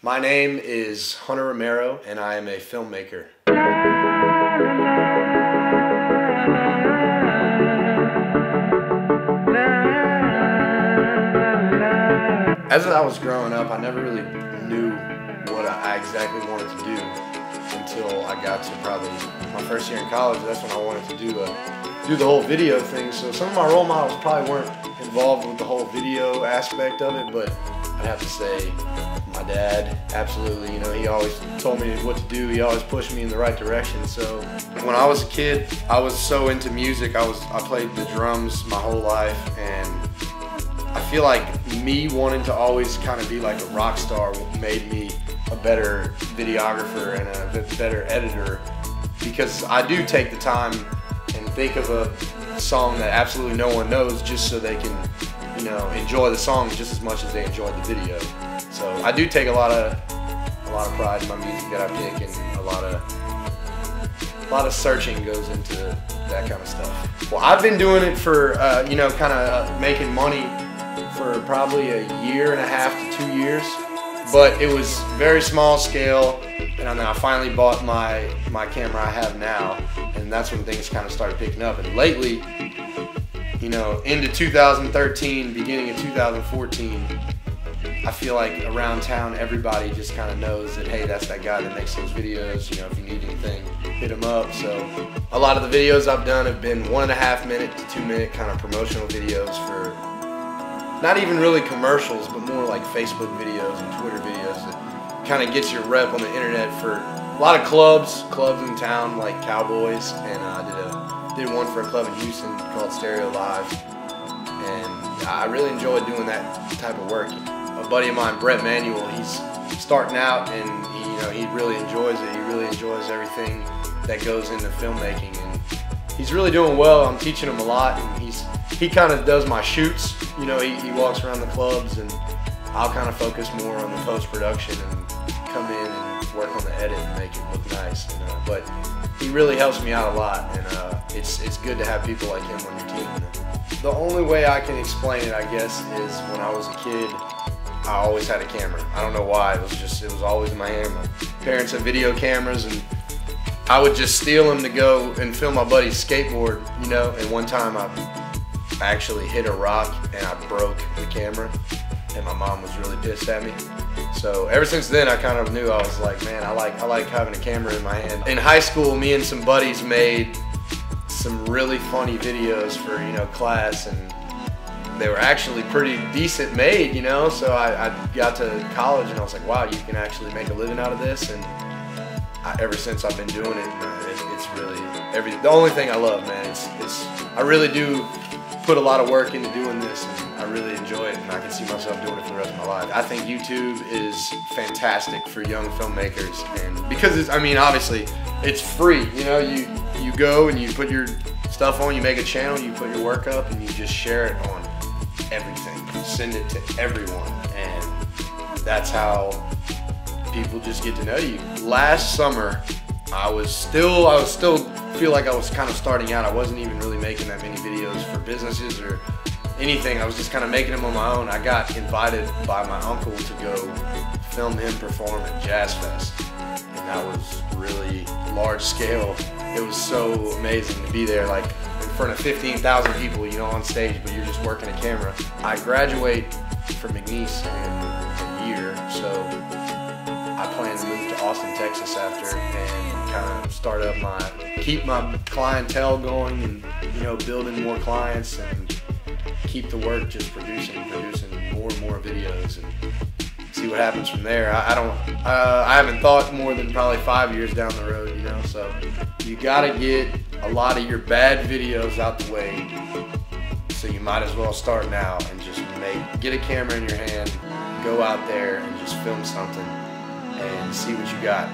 My name is Hunter Romero, and I am a filmmaker. As I was growing up, I never really knew what I exactly wanted to do until I got to probably my first year in college. That's when I wanted to do the whole video thing. So some of my role models probably weren't involved with the whole video aspect of it, but I'd have to say my dad, absolutely. You know, he always told me what to do. He always pushed me in the right direction. So when I was a kid, I was so into music. I played the drums my whole life, and I feel like me wanting to always kind of be like a rock star made me a better videographer and a better editor, because I do take the time and think of a song that absolutely no one knows just so they can, you know, enjoy the song just as much as they enjoyed the video. So I do take a lot of pride in my music that I pick, and a lot of searching goes into that kind of stuff. Well, I've been doing it for you know, kind of making money for probably a year and a half to 2 years, but it was very small scale, and then I finally bought my camera I have now, and that's when things kind of started picking up. And lately, you know, into 2013, beginning of 2014, I feel like around town everybody just kind of knows that, hey, that's that guy that makes those videos. You know, if you need anything, hit him up. So a lot of the videos I've done have been 1.5 minute to 2 minute kind of promotional videos for not even really commercials, but more like Facebook videos and Twitter videos that kind of gets your rep on the internet for a lot of clubs in town, like Cowboys, and I did one for a club in Houston called Stereo Live, and I really enjoyed doing that type of work. A buddy of mine, Brett Manuel, he's starting out, and he really enjoys it. He really enjoys everything that goes into filmmaking, and he's really doing well. I'm teaching him a lot, and he kind of does my shoots. You know, he walks around the clubs, and I'll kind of focus more on the post-production and come in and work on the edit and make it look nice. You know? But he really helps me out a lot, and it's good to have people like him on your team. The only way I can explain it, I guess, is when I was a kid, I always had a camera. I don't know why. It was always in my hand. My parents had video cameras, and I would just steal them to go and film my buddy's skateboard, you know. And one time I actually hit a rock and I broke the camera, and my mom was really pissed at me. So ever since then, I kind of knew, I was like, man, I like having a camera in my hand. In high school, me and some buddies made some really funny videos for, you know, class, and they were actually pretty decent made, you know. So I got to college, and I was like, wow, you can actually make a living out of this. And ever since I've been doing it, it's really the only thing I love, man. I really do put a lot of work into doing this, and I really enjoy it, and I can see myself doing it for the rest of my life. I think YouTube is fantastic for young filmmakers, and because I mean, obviously, it's free. You know, you go and you put your stuff on, you make a channel, you put your work up, and you just share it on everything. You send it to everyone, and that's how people just get to know you. Last summer, I was still feel like I was kind of starting out. I wasn't even really making that many videos for businesses or anything. I was just kind of making them on my own. I got invited by my uncle to go film him perform at Jazz Fest, and that was really large scale. It was so amazing to be there, like in front of 15,000 people, you know, on stage, but you're just working a camera. I graduate from McNeese in a year, so I plan to move to Austin, Texas after, and kind of keep my clientele going, and, you know, building more clients, and keep the work just producing more and more videos, and see what happens from there. I haven't thought more than probably 5 years down the road, you know. So you gotta get a lot of your bad videos out the way. So you might as well start now and just get a camera in your hand, go out there and just film something and see what you got.